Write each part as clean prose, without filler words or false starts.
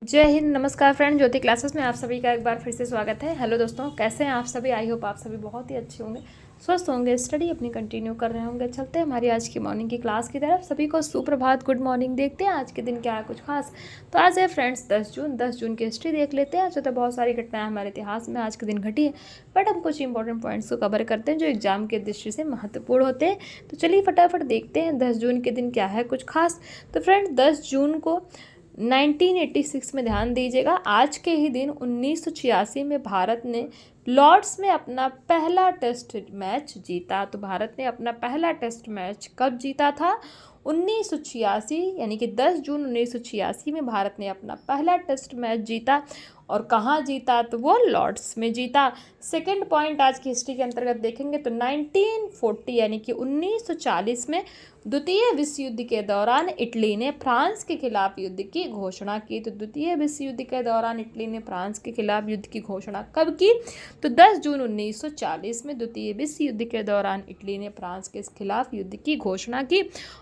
जय हिंद। नमस्कार फ्रेंड, ज्योति क्लासेस में आप सभी का एक बार फिर से स्वागत है। हेलो दोस्तों, कैसे हैं आप सभी? आई होप आप सभी बहुत ही अच्छे होंगे, स्वस्थ होंगे, स्टडी अपनी कंटिन्यू कर रहे होंगे। चलते हैं हमारी आज की मॉर्निंग की क्लास की तरफ। सभी को सुप्रभात, गुड मॉर्निंग। देखते हैं आज के दिन क्या है कुछ खास। तो आज है फ्रेंड्स 10 जून की हिस्ट्री देख लेते हैं। आज तो बहुत सारी घटनाएं हमारे इतिहास में आज के दिन घटी है, बट हम कुछ इंपॉर्टेंट पॉइंट्स को कवर करते हैं जो एग्जाम के दृष्टि से महत्वपूर्ण होते हैं। तो चलिए फटाफट देखते हैं 10 जून के दिन क्या है कुछ खास। तो फ्रेंड 10 जून को 1986 में ध्यान दीजिएगा, आज के ही दिन 1986 में भारत ने लॉर्ड्स में अपना पहला टेस्ट मैच जीता। तो भारत ने अपना पहला टेस्ट मैच कब जीता था? 1986, यानी कि 10 जून 1986 में भारत ने अपना पहला टेस्ट मैच जीता। और कहाँ जीता? तो वो लॉर्ड्स में जीता। सेकंड पॉइंट आज की हिस्ट्री के अंतर्गत देखेंगे तो 1940 यानी कि 1940 में द्वितीय विश्व युद्ध के दौरान इटली ने फ्रांस के खिलाफ युद्ध की घोषणा की। तो द्वितीय विश्व युद्ध के दौरान इटली ने फ्रांस के खिलाफ युद्ध की घोषणा कब की? तो 10 जून 1940 में द्वितीय विश्व युद्ध के दौरान इटली ने फ्रांस के खिलाफ युद्ध की घोषणा की।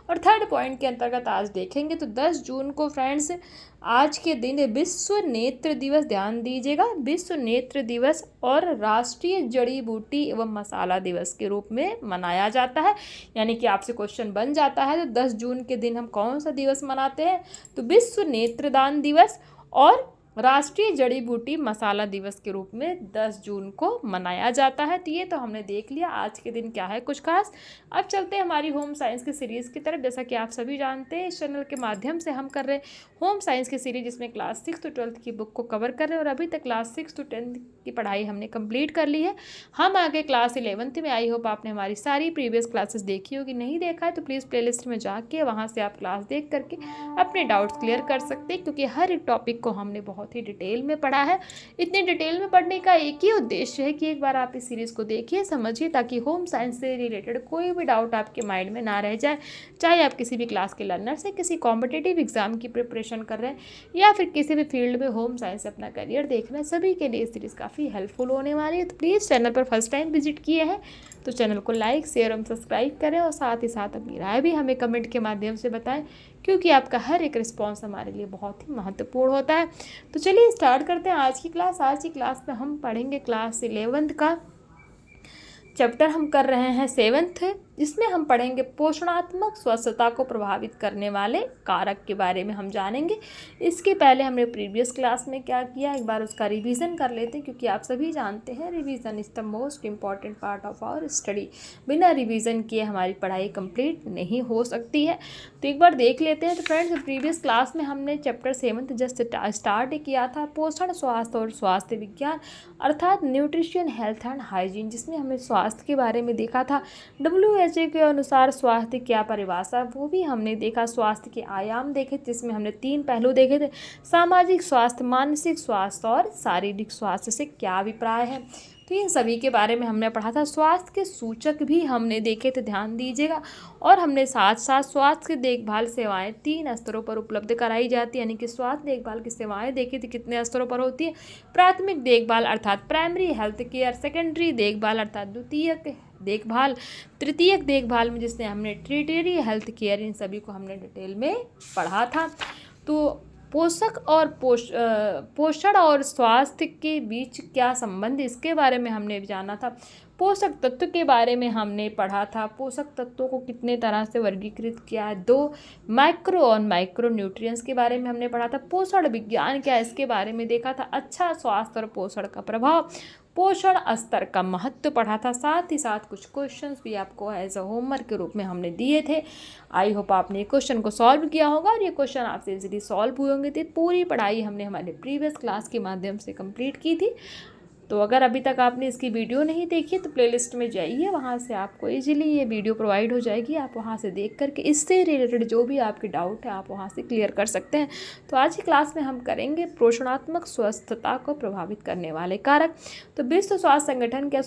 और थर्ड पॉइंट के अंतर्गत आज देखेंगे तो 10 जून को फ्रेंड्स आज के दिन विश्व नेत्र दिवस, ध्यान दीजिएगा, विश्व नेत्र दिवस और राष्ट्रीय जड़ी बूटी एवं मसाला दिवस के रूप में मनाया जाता है। यानी कि आपसे क्वेश्चन बन जाता है तो 10 जून के दिन हम कौन सा दिवस मनाते हैं? तो विश्व नेत्रदान दिवस और राष्ट्रीय जड़ी बूटी मसाला दिवस के रूप में 10 जून को मनाया जाता है। तो ये तो हमने देख लिया आज के दिन क्या है कुछ खास। अब चलते हैं हमारी होम साइंस की सीरीज़ की तरफ। जैसा कि आप सभी जानते हैं, इस चैनल के माध्यम से हम कर रहे हैं होम साइंस की सीरीज, जिसमें क्लास 6 to 12 की बुक को कवर कर रहे हैं। और अभी तक क्लास 6 to 10 की पढ़ाई हमने कंप्लीट कर ली है। हम आगे क्लास 11th में, आई होप आपने हमारी सारी प्रीवियस क्लासेस देखी होगी। नहीं देखा है तो प्लीज़ प्लेलिस्ट में जाके वहाँ से आप क्लास देख करके अपने डाउट्स क्लियर कर सकते हैं, क्योंकि हर एक टॉपिक को हमने बहुत ही डिटेल में पढ़ा है। इतने डिटेल में पढ़ने का एक ही उद्देश्य है कि एक बार आप इस सीरीज़ को देखिए, समझिए, ताकि होम साइंस से रिलेटेड कोई भी डाउट आपके माइंड में ना रह जाए। चाहे आप किसी भी क्लास के लर्नर से किसी कॉम्पिटिटिव एग्जाम की प्रिपरेशन कर रहे हैं या फिर किसी भी फील्ड में होम साइंस से अपना करियर देख रहे हैं, सभी के लिए सीरीज़ काफ़ी हेल्पफुल होने वाली है। तो प्लीज़ चैनल पर फर्स्ट टाइम विजिट किए हैं तो चैनल को लाइक, शेयर और सब्सक्राइब करें, और साथ ही साथ अपनी राय भी हमें कमेंट के माध्यम से बताएं, क्योंकि आपका हर एक रिस्पॉन्स हमारे लिए बहुत ही महत्वपूर्ण होता है। तो चलिए स्टार्ट करते हैं आज की क्लास। आज की क्लास में हम पढ़ेंगे क्लास 11th का चैप्टर, हम कर रहे हैं 7th, जिसमें हम पढ़ेंगे पोषणात्मक स्वस्थता को प्रभावित करने वाले कारक के बारे में हम जानेंगे। इसके पहले हमने प्रीवियस क्लास में क्या किया, एक बार उसका रिवीजन कर लेते हैं, क्योंकि आप सभी जानते हैं revision is the most important part of our study. बिना रिवीजन किए हमारी पढ़ाई कंप्लीट नहीं हो सकती है। तो एक बार देख लेते हैं। तो फ्रेंड्स, प्रीवियस क्लास में हमने चैप्टर 7 जस्ट स्टार्ट किया था, पोषण, स्वास्थ्य और स्वास्थ्य विज्ञान, अर्थात न्यूट्रिशन, हेल्थ एंड हाइजीन, जिसमें हमने स्वास्थ्य के बारे में देखा था। WHO के अनुसार स्वास्थ्य क्या परिभाषा, वो भी हमने देखा। स्वास्थ्य के आयाम देखे, जिसमें हमने 3 पहलू देखे थे: सामाजिक स्वास्थ्य, मानसिक स्वास्थ्य और शारीरिक स्वास्थ्य से क्या अभिप्राय है। तो इन सभी के बारे में हमने पढ़ा था। स्वास्थ्य के सूचक भी हमने देखे थे, ध्यान दीजिएगा। और हमने साथ साथ स्वास्थ्य की देखभाल सेवाएं 3 स्तरों पर उपलब्ध कराई जाती है, यानी कि स्वास्थ्य देखभाल की सेवाएं देखी थी कितने स्तरों पर होती है: प्राथमिक देखभाल अर्थात प्राइमरी हेल्थ केयर, सेकेंडरी देखभाल अर्थात द्वितीयक देखभाल, तृतीयक देखभाल में जिसने हमने ट्रिटरी हेल्थ केयर, इन सभी को हमने डिटेल में पढ़ा था। तो पोषण और स्वास्थ्य के बीच क्या संबंध, इसके बारे में हमने जाना था। पोषक तत्व के बारे में हमने पढ़ा था, पोषक तत्वों को कितने तरह से वर्गीकृत किया है। 2 माइक्रो और माइक्रो न्यूट्रिएंट्स के बारे में हमने पढ़ा था। पोषण विज्ञान क्या है, इसके बारे में देखा था। अच्छा स्वास्थ्य और पोषण का प्रभाव, पोषण स्तर का महत्व पढ़ा था। साथ ही साथ कुछ क्वेश्चंस भी आपको एज अ होमवर्क के रूप में हमने दिए थे। आई होप आपने क्वेश्चन को सॉल्व किया होगा और ये क्वेश्चन आपसे इजीली सॉल्व हुए होंगे। तो पूरी पढ़ाई हमने हमारे प्रीवियस क्लास के माध्यम से कंप्लीट की थी। तो अगर अभी तक आपने इसकी वीडियो नहीं देखी तो प्लेलिस्ट में जाइए, वहाँ से आपको इजीली ये वीडियो प्रोवाइड हो जाएगी। आप वहाँ से देख करके इससे रिलेटेड जो भी आपके डाउट है आप वहाँ से क्लियर कर सकते हैं। तो आज की क्लास में हम करेंगे पोषणात्मक स्वस्थता को प्रभावित करने वाले कारक। तो विश्व स्वास्थ्य संगठन के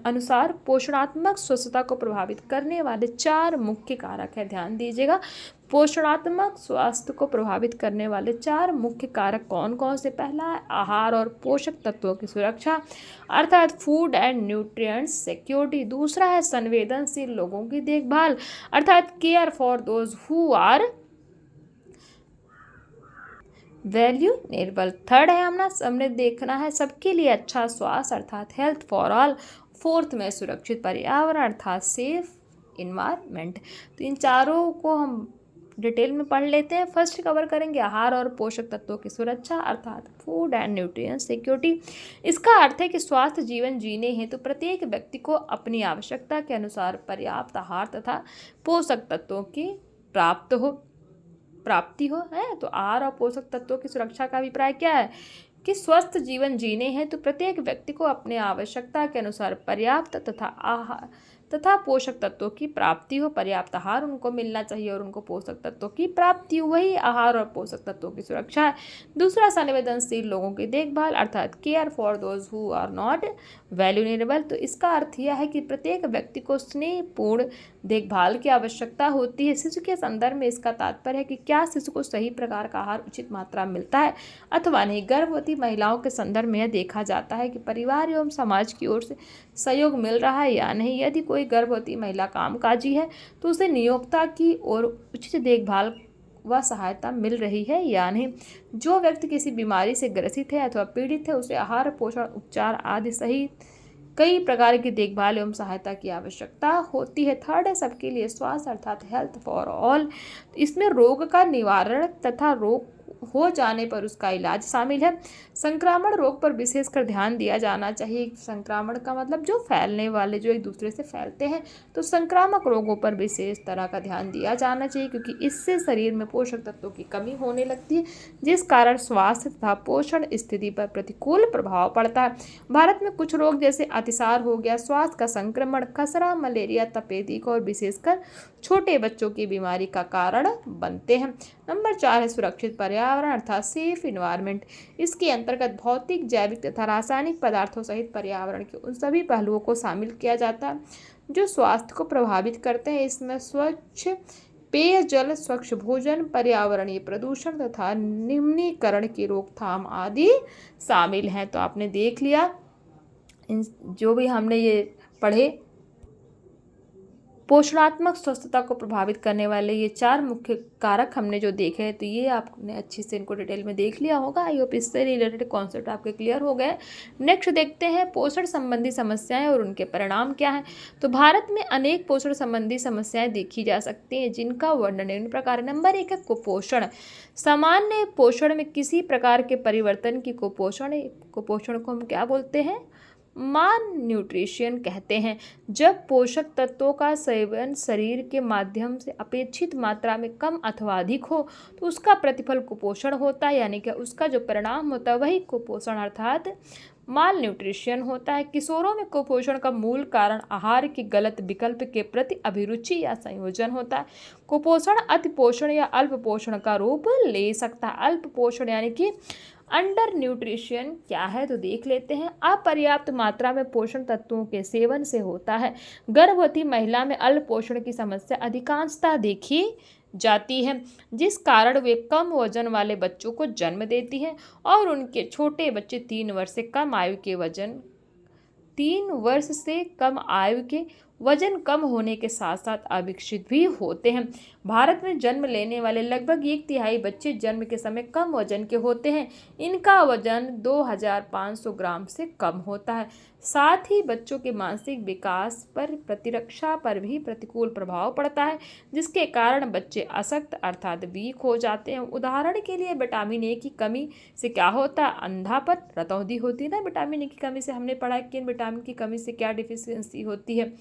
अनुसार पोषणात्मक स्वस्थता को प्रभावित करने वाले 4 मुख्य कारक हैं, ध्यान दीजिएगा। पोषणात्मक स्वास्थ्य को प्रभावित करने वाले 4 मुख्य कारक कौन कौन से? पहला है आहार और पोषक तत्वों की सुरक्षा, अर्थात फूड एंड न्यूट्रिएंट्स सिक्योरिटी। दूसरा है संवेदनशील लोगों की देखभाल, अर्थात care for those who are vulnerable. Third है हमने देखना है सबके लिए अच्छा स्वास्थ्य अर्थात हेल्थ फॉर ऑल। फोर्थ में सुरक्षित पर्यावरण अर्थात सेफ इन्वायरमेंट। तो इन चारों को हम डिटेल में पढ़ लेते हैं। फर्स्ट कवर करेंगे आहार और पोषक तत्वों की सुरक्षा अर्थात फूड एंड न्यूट्रिशन सिक्योरिटी। इसका अर्थ है कि स्वास्थ्य जीवन जीने हेतु तो प्रत्येक व्यक्ति को अपनी आवश्यकता के अनुसार पर्याप्त आहार तथा पोषक तत्वों की प्राप्ति हो है। तो आहार और पोषक तत्वों की सुरक्षा का अभिप्राय क्या है कि स्वस्थ जीवन जीने हैं तो प्रत्येक व्यक्ति को अपने आवश्यकता के अनुसार पर्याप्त तथा पोषक तत्वों की प्राप्ति हो। पर्याप्त आहार उनको मिलना चाहिए और उनको पोषक तत्वों की प्राप्ति हो, वही आहार और पोषक तत्वों की सुरक्षा है। दूसरा संवेदनशील लोगों की देखभाल अर्थात care for those who are not valuable. तो इसका अर्थ यह है कि प्रत्येक व्यक्ति को स्नेहपूर्ण देखभाल की आवश्यकता होती है। शिशु के संदर्भ में इसका तात्पर्य है कि क्या शिशु को सही प्रकार का आहार उचित मात्रा में मिलता है अथवा नहीं। गर्भवती महिलाओं के संदर्भ में यह देखा जाता है कि परिवार एवं समाज की ओर से सहयोग मिल रहा है या नहीं। यदि कोई गर्भवती महिला कामकाजी है तो उसे नियोक्ता की ओर उचित देखभाल व सहायता मिल रही है या नहीं। जो व्यक्ति किसी बीमारी से ग्रसित है अथवा पीड़ित है उसे आहार पोषण उपचार आदि सहित कई प्रकार की देखभाल एवं सहायता की आवश्यकता होती है। थर्ड है सबके लिए स्वास्थ्य अर्थात हेल्थ फॉर ऑल। इसमें रोग का निवारण तथा रोग हो जाने पर उसका इलाज शामिल है। संक्रामण रोग पर विशेषकर ध्यान दिया जाना चाहिए। संक्रामण का मतलब जो फैलने वाले, जो एक दूसरे से फैलते हैं, तो संक्रामक रोगों पर विशेष तरह का ध्यान दिया जाना चाहिए क्योंकि इससे शरीर में पोषक तत्वों की कमी होने लगती है जिस कारण स्वास्थ्य तथा पोषण स्थिति पर प्रतिकूल प्रभाव पड़ता है। भारत में कुछ रोग जैसे अतिसार हो गया, स्वास्थ्य का संक्रमण, खसरा, मलेरिया, तपेदिक और विशेषकर छोटे बच्चों की बीमारी का कारण बनते हैं। नंबर 4 है सुरक्षित पर्यावरण अर्थात सेफ इन्वायरमेंट। इसके अंतर्गत भौतिक, जैविक तथा रासायनिक पदार्थों सहित पर्यावरण के उन सभी पहलुओं को शामिल किया जाता है जो स्वास्थ्य को प्रभावित करते हैं। इसमें स्वच्छ पेयजल, स्वच्छ भोजन, पर्यावरणीय प्रदूषण तथा निम्नीकरण की रोकथाम आदि शामिल हैं। तो आपने देख लिया जो भी हमने ये पढ़े पोषणात्मक स्वस्थता को प्रभावित करने वाले ये 4 मुख्य कारक हमने जो देखे हैं, तो ये आपने अच्छे से इनको डिटेल में देख लिया होगा। आई होप इससे रिलेटेड कॉन्सेप्ट आपके क्लियर हो गए। नेक्स्ट देखते हैं पोषण संबंधी समस्याएं और उनके परिणाम क्या हैं। तो भारत में अनेक पोषण संबंधी समस्याएं देखी जा सकती हैं जिनका वर्णन निम्न प्रकार है। नंबर 1 है कुपोषण। सामान्य पोषण में किसी प्रकार के परिवर्तन की कुपोषण को हम क्या बोलते हैं? माल न्यूट्रिशन कहते हैं। जब पोषक तत्वों का सेवन शरीर के माध्यम से अपेक्षित मात्रा में कम अथवा अधिक हो तो उसका प्रतिफल कुपोषण होता है, यानी कि उसका जो परिणाम होता है वही कुपोषण अर्थात माल न्यूट्रिशन होता है। किशोरों में कुपोषण का मूल कारण आहार के गलत विकल्प के प्रति अभिरुचि या संयोजन होता है। कुपोषण अति पोषण या अल्प पोषण का रूप ले सकता है। अल्प पोषण यानी कि अंडर न्यूट्रिशन क्या है तो देख लेते हैं। अपर्याप्त मात्रा में पोषण तत्वों के सेवन से होता है। गर्भवती महिला में अल्प पोषण की समस्या अधिकांशतः देखी जाती है जिस कारण वे कम वजन वाले बच्चों को जन्म देती हैं और उनके छोटे बच्चे 3 वर्ष से कम आयु के वजन कम होने के साथ साथ अविकसित भी होते हैं। भारत में जन्म लेने वाले लगभग 1/3 बच्चे जन्म के समय कम वजन के होते हैं। इनका वजन 2500 ग्राम से कम होता है। साथ ही बच्चों के मानसिक विकास पर, प्रतिरक्षा पर भी प्रतिकूल प्रभाव पड़ता है जिसके कारण बच्चे अशक्त अर्थात वीक हो जाते हैं। उदाहरण के लिए विटामिन ए की कमी से क्या होता है? अंधापन, रतौंधी होती है ना। विटामिन ए की कमी से हमने पढ़ा कि विटामिन की कमी से क्या डिफिशियंसी होती है।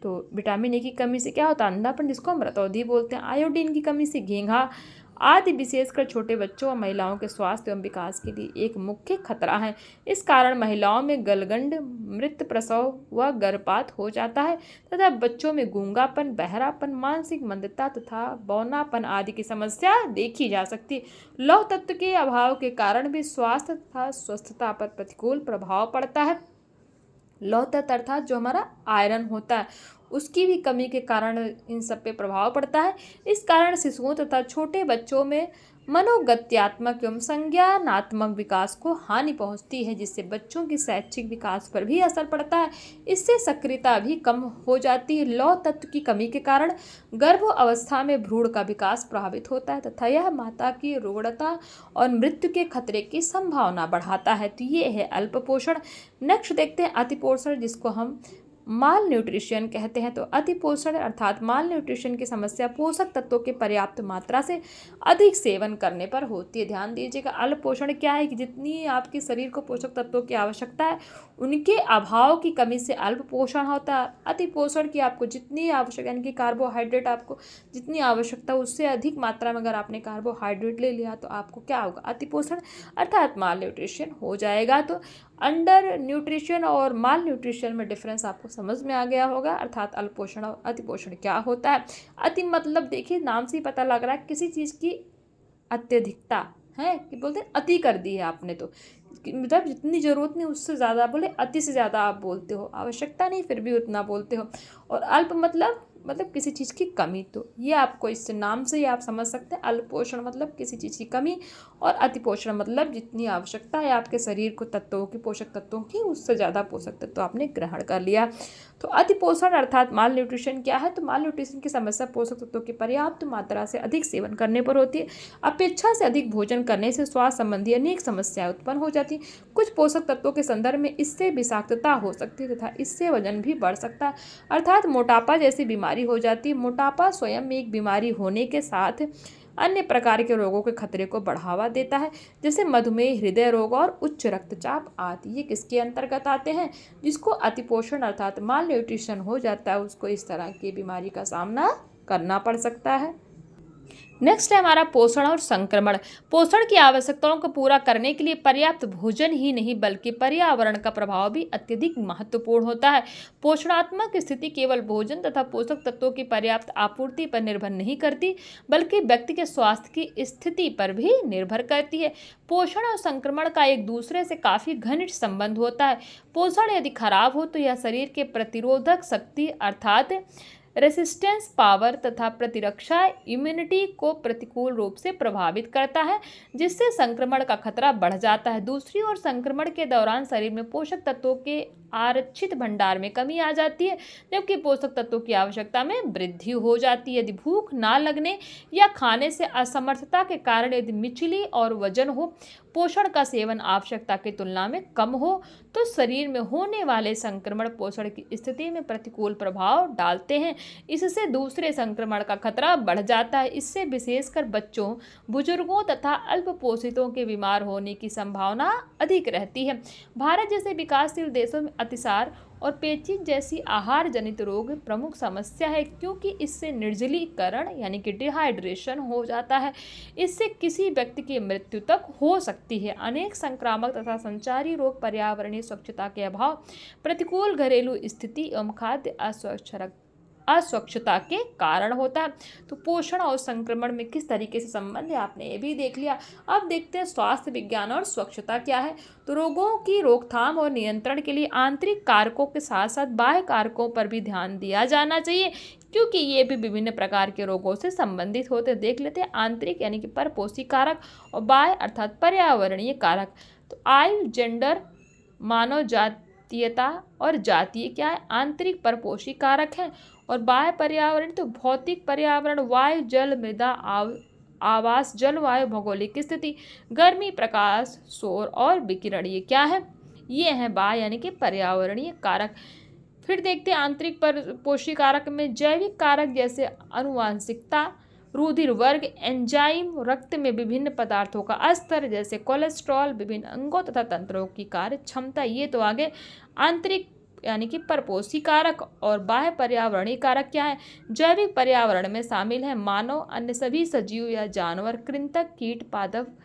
तो विटामिन ए की कमी से क्या होता है? अंधापन, जिसको हम रतौंधी बोलते हैं। आयोडीन की कमी से घेंघा आदि विशेषकर छोटे बच्चों और महिलाओं के स्वास्थ्य एवं विकास के लिए एक मुख्य खतरा है। इस कारण महिलाओं में गलगंड, मृत प्रसव व गर्भपात हो जाता है तथा बच्चों में गूंगापन, बहरापन, मानसिक मंदता तथा बौनापन आदि की समस्या देखी जा सकती है। लौह तत्व के अभाव के कारण भी स्वास्थ्य तथा स्वस्थता पर प्रतिकूल प्रभाव पड़ता है। लौह तत्व अर्थात जो हमारा आयरन होता है उसकी भी कमी के कारण इन सब पे प्रभाव पड़ता है। इस कारण शिशुओं तथा छोटे बच्चों में मनोगत्यात्मक एवं संज्ञानात्मक विकास को हानि पहुंचती है, जिससे बच्चों की शैक्षिक विकास पर भी असर पड़ता है। इससे सक्रियता भी कम हो जाती है। लौह तत्व की कमी के कारण गर्भ अवस्था में भ्रूण का विकास प्रभावित होता है तथा यह माता की रुग्णता और मृत्यु के खतरे की संभावना बढ़ाता है। तो ये है अल्प पोषण। नेक्स्ट देखते हैं अतिपोषण, जिसको हम माल न्यूट्रिशन कहते हैं। तो अतिपोषण अर्थात माल न्यूट्रिशन की समस्या पोषक तत्वों के पर्याप्त मात्रा से अधिक सेवन करने पर होती है। ध्यान दीजिएगा, अल्प पोषण क्या है कि जितनी आपके शरीर को पोषक तत्वों की आवश्यकता है उनके अभाव की कमी से अल्प पोषण होता है। अतिपोषण की आपको जितनी आवश्यक यानी कि कार्बोहाइड्रेट आपको जितनी आवश्यकता उससे अधिक मात्रा में अगर आपने कार्बोहाइड्रेट ले लिया तो आपको क्या होगा, अतिपोषण अर्थात माल न्यूट्रिशन हो जाएगा। तो अंडर न्यूट्रिशन और माल न्यूट्रिशन में डिफरेंस आपको समझ में आ गया होगा, अर्थात अल्पोषण और अतिपोषण क्या होता है। अति मतलब देखिए नाम से ही पता लग रहा है किसी चीज़ की अत्यधिकता है कि बोलते हैं अति कर दी है आपने, तो मतलब जितनी ज़रूरत नहीं उससे ज़्यादा बोले, अति से ज़्यादा आप बोलते हो, आवश्यकता नहीं फिर भी उतना बोलते हो। और अल्प मतलब किसी चीज़ की कमी, तो ये आपको इस नाम से ही आप समझ सकते हैं। अल्पोषण मतलब किसी चीज़ की कमी और अतिपोषण मतलब जितनी आवश्यकता है आपके शरीर को तत्वों की, पोषक तत्वों की, उससे ज़्यादा पोषक तत्व आपने ग्रहण कर लिया। तो अतिपोषण अर्थात माल न्यूट्रिशन क्या है, तो माल न्यूट्रिशन की समस्या पोषक तत्वों की पर्याप्त मात्रा से अधिक सेवन करने पर होती है। अपेक्षा से अधिक भोजन करने से स्वास्थ्य संबंधी अनेक समस्याएं उत्पन्न हो जाती हैं। कुछ पोषक तत्वों के संदर्भ में इससे विषाक्तता हो सकती है तथा इससे वजन भी बढ़ सकता है, अर्थात मोटापा जैसी बीमारी हो जाती है। मोटापा स्वयं में एक बीमारी होने के साथ अन्य प्रकार के रोगों के खतरे को बढ़ावा देता है, जैसे मधुमेह, हृदय रोग और उच्च रक्तचाप आदि। ये किसके अंतर्गत आते हैं, जिसको अतिपोषण अर्थात माल न्यूट्रिशन हो जाता है उसको इस तरह की बीमारी का सामना करना पड़ सकता है। नेक्स्ट है हमारा पोषण और संक्रमण। पोषण की आवश्यकताओं को पूरा करने के लिए पर्याप्त भोजन ही नहीं बल्कि पर्यावरण का प्रभाव भी अत्यधिक महत्वपूर्ण होता है। पोषणात्मक स्थिति केवल भोजन तथा पोषक तत्वों की पर्याप्त आपूर्ति पर निर्भर नहीं करती बल्कि व्यक्ति के स्वास्थ्य की स्थिति पर भी निर्भर करती है। पोषण और संक्रमण का एक दूसरे से काफी घनिष्ठ संबंध होता है। पोषण यदि खराब हो तो यह शरीर के प्रतिरोधक शक्ति अर्थात रेसिस्टेंस पावर तथा प्रतिरक्षा इम्यूनिटी को प्रतिकूल रूप से प्रभावित करता है, जिससे संक्रमण का खतरा बढ़ जाता है। दूसरी ओर संक्रमण के दौरान शरीर में पोषक तत्वों के आरक्षित भंडार में कमी आ जाती है, जबकि पोषक तत्वों की आवश्यकता में वृद्धि हो जाती है। यदि भूख ना लगने या खाने से असमर्थता के कारण यदि मिचली और वजन हो, पोषण का सेवन आवश्यकता की तुलना में कम हो, तो शरीर में होने वाले संक्रमण पोषण की स्थिति में प्रतिकूल प्रभाव डालते हैं। इससे दूसरे संक्रमण का खतरा बढ़ जाता है। इससे विशेषकर बच्चों, बुजुर्गों तथा अल्पपोषितों के बीमार होने की संभावना अधिक रहती है। भारत जैसे विकासशील देशों में अतिसार और पेचिश जैसी आहार जनित रोग प्रमुख समस्या है, क्योंकि इससे निर्जलीकरण यानी कि डिहाइड्रेशन हो जाता है। इससे किसी व्यक्ति की मृत्यु तक हो सकती है। अनेक संक्रामक तथा संचारी रोग पर्यावरणीय स्वच्छता के अभाव, प्रतिकूल घरेलू स्थिति एवं खाद्य अस्वच्छता के कारण होता है। तो पोषण और संक्रमण में किस तरीके से संबंध है आपने ये भी देख लिया। अब देखते हैं स्वास्थ्य विज्ञान और स्वच्छता क्या है। तो रोगों की रोकथाम और नियंत्रण के लिए आंतरिक कारकों के साथ साथ बाह्य कारकों पर भी ध्यान दिया जाना चाहिए, क्योंकि ये भी विभिन्न प्रकार के रोगों से संबंधित होते हैं। देख लेते हैं आंतरिक यानी कि परपोषी कारक और बाह्य अर्थात पर्यावरणीय कारक। तो आयु, जेंडर, मानव जातीयता और जातीय क्या है, आंतरिक परपोषी कारक हैं। और बाह्य पर्यावरण तो भौतिक पर्यावरण, वायु, जल, मृदा, आवास, जलवायु, भौगोलिक स्थिति, गर्मी, प्रकाश, शोर और विकिरण, ये क्या है, ये हैं बाह्य यानी कि पर्यावरणीय कारक। फिर देखते हैं आंतरिक परपोषी कारक में जैविक कारक जैसे आनुवांशिकता, रुधिर वर्ग, एंजाइम, रक्त में विभिन्न पदार्थों का स्तर जैसे कोलेस्ट्रॉल, विभिन्न अंगों तथा तंत्रों की कार्य क्षमता। ये तो आगे आंतरिक यानी कि परपोषी कारक। और बाह्य पर्यावरणीय कारक क्या है, जैविक पर्यावरण में शामिल है मानव, अन्य सभी सजीव या जानवर, कृंतक, कीट, पादप,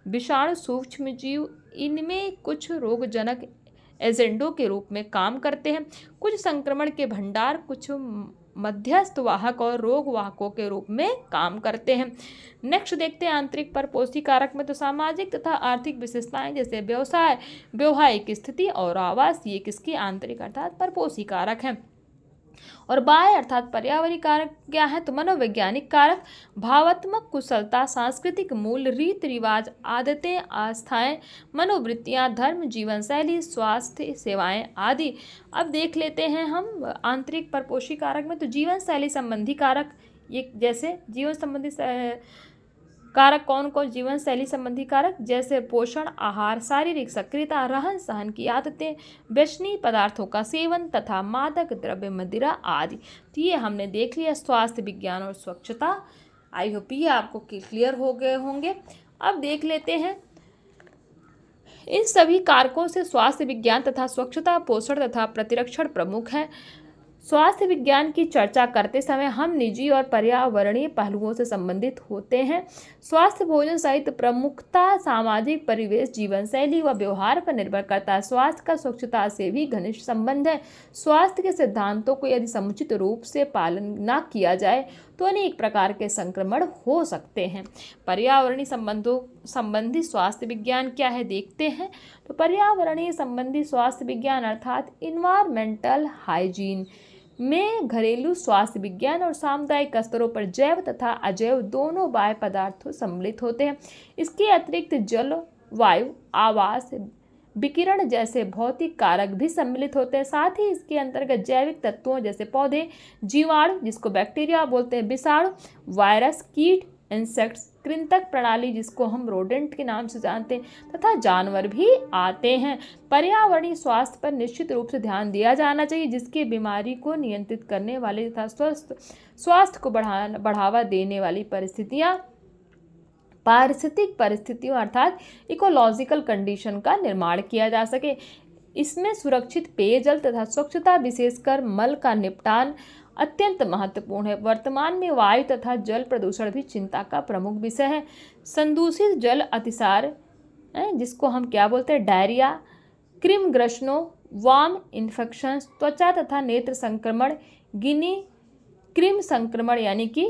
विषाणु, सूक्ष्म जीव। इनमें कुछ रोगजनक एजेंटों के रूप में काम करते हैं, कुछ संक्रमण के भंडार, कुछ मध्यस्थ वाहक और रोग वाहकों के रूप में काम करते हैं। नेक्स्ट देखते हैं आंतरिक परपोषी कारक में तो सामाजिक तथा आर्थिक विशेषताएं जैसे व्यवसाय, वैवाहिक स्थिति और आवास, ये किसकी आंतरिक अर्थात परपोषी कारक हैं। और बाह्य अर्थात पर्यावरणीय कारक क्या है? तो मनोवैज्ञानिक कारक, भावात्मक कुशलता, सांस्कृतिक मूल, रीति रिवाज, आदतें, आस्थाएं, मनोवृत्तियां, धर्म, जीवन शैली, स्वास्थ्य सेवाएं आदि। अब देख लेते हैं हम आंतरिक परपोषी कारक में। तो जीवन शैली संबंधी कारक, ये जैसे जीवन संबंधी कारक कौन कौन? जीवन शैली संबंधी कारक जैसे पोषण, आहार, शारीरिक सक्रियता, रहन सहन की आदतें, व्यसनीय पदार्थों का सेवन तथा मादक द्रव्य, मदिरा आदि। तो ये हमने देख लिया स्वास्थ्य विज्ञान और स्वच्छता। आई होप ये आपको क्लियर हो गए होंगे। अब देख लेते हैं इन सभी कारकों से स्वास्थ्य विज्ञान तथा स्वच्छता, पोषण तथा प्रतिरक्षण प्रमुख है। स्वास्थ्य विज्ञान की चर्चा करते समय हम निजी और पर्यावरणीय पहलुओं से संबंधित होते हैं। स्वास्थ्य भोजन सहित प्रमुखता सामाजिक परिवेश, जीवन शैली व व्यवहार पर निर्भर करता है। स्वास्थ्य का स्वच्छता से भी घनिष्ठ संबंध है। स्वास्थ्य के सिद्धांतों को यदि समुचित रूप से पालन न किया जाए तो अनेक प्रकार के संक्रमण हो सकते हैं। पर्यावरणीय संबंधों संबंधी स्वास्थ्य विज्ञान क्या है देखते हैं। तो पर्यावरणीय संबंधी स्वास्थ्य विज्ञान अर्थात इन्वायरमेंटल हाइजीन में घरेलू स्वास्थ्य विज्ञान और सामुदायिक स्तरों पर जैव तथा अजैव दोनों बाह्य पदार्थ सम्मिलित होते हैं। इसके अतिरिक्त जल, वायु, आवास, विकिरण जैसे भौतिक कारक भी सम्मिलित होते हैं। साथ ही इसके अंतर्गत जैविक तत्वों जैसे पौधे, जीवाणु जिसको बैक्टीरिया बोलते हैं, विषाणु, वायरस, कीट, इंसेक्ट्स, कृंतक प्रणाली जिसको हम रोडेंट के नाम से जानते हैं, तथा जानवर भी आते हैं। पर्यावरणीय स्वास्थ्य पर निश्चित रूप से ध्यान दिया जाना चाहिए, जिसके बीमारी को नियंत्रित करने वाले तथा स्वास्थ्य को बढ़ावा देने वाली पारिस्थितिक परिस्थितियों अर्थात इकोलॉजिकल कंडीशन का निर्माण किया जा सके। इसमें सुरक्षित पेयजल तथा स्वच्छता, विशेषकर मल का निपटान अत्यंत महत्वपूर्ण है। वर्तमान में वायु तथा जल प्रदूषण भी चिंता का प्रमुख विषय है। संदूषित जल अतिसार जिसको हम क्या बोलते हैं, डायरिया, कृमिग्रसनों, वार्म इन्फेक्शन, त्वचा तथा नेत्र संक्रमण, गिनी कृमि संक्रमण यानी कि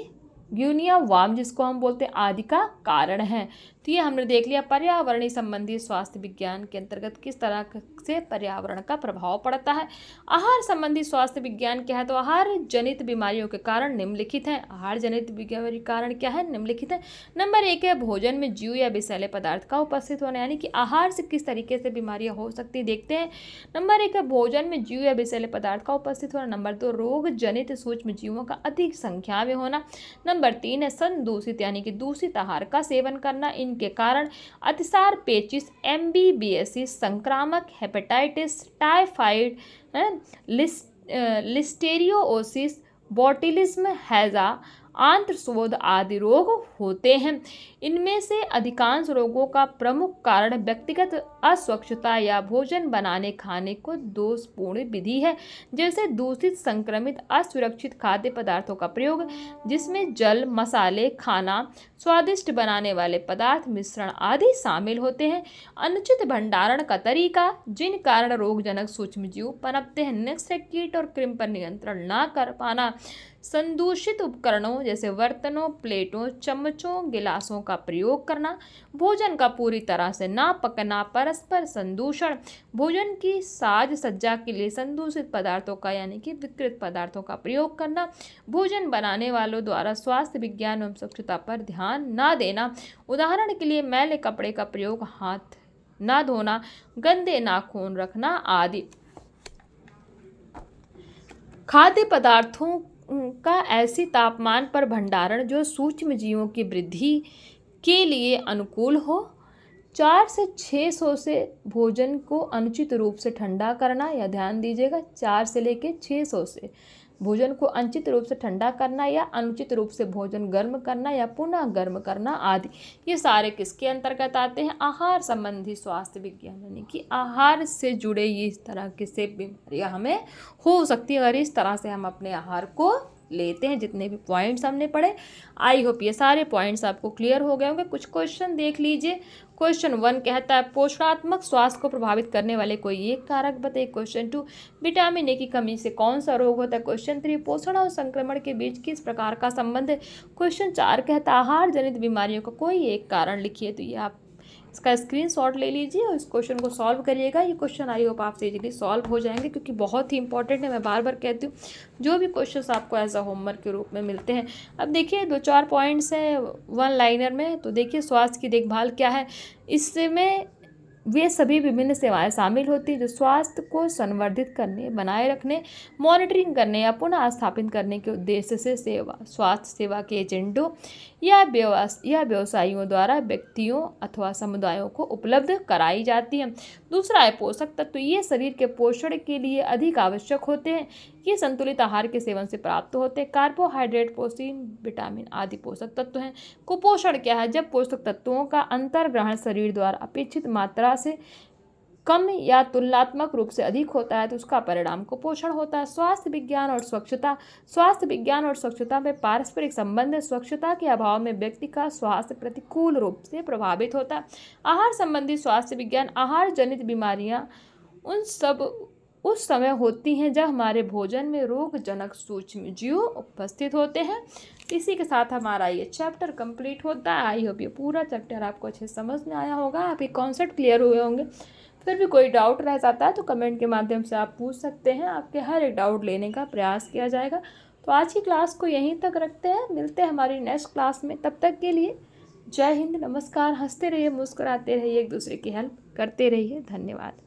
ग्यूनिया वार्म जिसको हम बोलते हैं आदि का कारण है। तो ये हमने देख लिया पर्यावरणीय संबंधी स्वास्थ्य विज्ञान के अंतर्गत किस तरह से पर्यावरण का प्रभाव पड़ता है। आहार संबंधी स्वास्थ्य विज्ञान क्या है? तो आहार जनित बीमारियों के कारण निम्नलिखित हैं। आहार जनित बीमारी कारण क्या है? निम्नलिखित है। नंबर 1 है भोजन में जीव या विषैले पदार्थ का उपस्थित होना, यानी कि आहार से किस तरीके से बीमारियां हो सकती है देखते हैं। नंबर 1 है भोजन में जीव या विषैले पदार्थ का उपस्थित होना। नंबर 2 रोग जनित सूक्ष्म जीवों का अधिक संख्या में होना। नंबर 3 है संदूषित यानी कि दूषित आहार का सेवन करना। इनके कारण अतिसार, पेचिश, एमबीबीएस, संक्रामक, हेपेटाइटिस, टाइफाइड, लिस्टेरियोसिस, बोtulism, हैजा, आंत्रशोथ आदि रोग होते हैं। इनमें से अधिकांश रोगों का प्रमुख कारण व्यक्तिगत अस्वच्छता या भोजन बनाने खाने को दोषपूर्ण विधि है, जैसे दूषित, संक्रमित, असुरक्षित खाद्य पदार्थों का प्रयोग, जिसमें जल, मसाले, खाना, स्वादिष्ट बनाने वाले पदार्थ, मिश्रण आदि शामिल होते हैं। अनुचित भंडारण का तरीका, जिन कारण रोगजनक सूक्ष्मजीव पनपते हैं। नेक्स्ट है कीट और कृमि पर नियंत्रण न कर पाना। संदूषित उपकरणों जैसे बर्तनों, प्लेटों, चम्मचों, गिलासों का प्रयोग करना। भोजन का पूरी तरह से ना पकना। परस्पर संदूषण, भोजन की साज सज्जा के लिए संदूषित पदार्थों का यानी कि विकृत पदार्थों का प्रयोग करना। भोजन बनाने वालों द्वारा स्वास्थ्य विज्ञान एवं स्वच्छता पर ध्यान न देना। उदाहरण के लिए मैले कपड़े का प्रयोग, हाथ न धोना, गंदे नाखून रखना आदि। खाद्य पदार्थों का ऐसी तापमान पर भंडारण जो सूक्ष्म जीवों की वृद्धि के लिए अनुकूल हो। 4 से 600 से भोजन को अनुचित रूप से ठंडा करना, या ध्यान दीजिएगा 4 से लेकर 600 से भोजन को अनुचित रूप से ठंडा करना या अनुचित रूप से भोजन गर्म करना या पुनः गर्म करना आदि। ये सारे किसके अंतर्गत आते हैं? आहार संबंधी स्वास्थ्य विज्ञान, यानी कि आहार से जुड़े ये इस तरह की से बीमारियां हमें हो सकती है अगर इस तरह से हम अपने आहार को लेते हैं। जितने भी पॉइंट्स हमने पढ़े, आई होप ये सारे पॉइंट्स आपको क्लियर हो गए होंगे। कुछ क्वेश्चन देख लीजिए। क्वेश्चन 1 कहता है पोषणात्मक स्वास्थ्य को प्रभावित करने वाले कोई एक कारक बताइए। क्वेश्चन 2 विटामिन ए की कमी से कौन सा रोग होता है। क्वेश्चन 3 पोषण और संक्रमण के बीच किस प्रकार का संबंध है। क्वेश्चन 4 कहता है आहार जनित बीमारियों का कोई एक कारण लिखिए। तो ये आप इसका स्क्रीनशॉट ले लीजिए और इस क्वेश्चन को सॉल्व करिएगा। ये क्वेश्चन आई होप आपसे इजीली सॉल्व हो जाएंगे, क्योंकि बहुत ही इंपॉर्टेंट है। मैं बार बार कहती हूँ जो भी क्वेश्चंस आपको एज अ होमवर्क के रूप में मिलते हैं। अब देखिए 2-4 पॉइंट्स हैं वन लाइनर में। तो देखिए स्वास्थ्य की देखभाल क्या है, इसमें वे सभी विभिन्न सेवाएं शामिल होती हैं जो स्वास्थ्य को संवर्धित करने, बनाए रखने, मॉनिटरिंग करने या पुनः स्थापित करने के उद्देश्य से स्वास्थ्य सेवा के एजेंटों या व्यवसायियों द्वारा व्यक्तियों अथवा समुदायों को उपलब्ध कराई जाती है। दूसरा है पोषक तत्व। ये शरीर के पोषण के लिए अधिक आवश्यक होते हैं। ये संतुलित आहार के सेवन से प्राप्त होते हैं। कार्बोहाइड्रेट, प्रोटीन, विटामिन आदि पोषक तत्व हैं। कुपोषण क्या है, जब पोषक तत्वों का अंतर्ग्रहण शरीर द्वारा अपेक्षित मात्रा से कम या तुलनात्मक रूप से अधिक होता है तो उसका परिणाम कुपोषण होता है। स्वास्थ्य विज्ञान और स्वच्छता में पारस्परिक संबंध है। स्वच्छता के अभाव में व्यक्ति का स्वास्थ्य प्रतिकूल रूप से प्रभावित होता है। आहार संबंधी स्वास्थ्य विज्ञान, आहार जनित बीमारियां उस समय होती हैं जब हमारे भोजन में रोगजनक सूक्ष्म जीव उपस्थित होते हैं। इसी के साथ हमारा ये चैप्टर कंप्लीट होता है। आई होप ये पूरा चैप्टर आपको अच्छे समझ में आया होगा, आपके कॉन्सेप्ट क्लियर हुए होंगे। फिर भी कोई डाउट रह जाता है तो कमेंट के माध्यम से आप पूछ सकते हैं। आपके हर एक डाउट लेने का प्रयास किया जाएगा। तो आज की क्लास को यहीं तक रखते हैं, मिलते हैं हमारी नेक्स्ट क्लास में। तब तक के लिए जय हिंद, नमस्कार। हंसते रहिए, मुस्कुराते रहिए, एक दूसरे की हेल्प करते रहिए। धन्यवाद।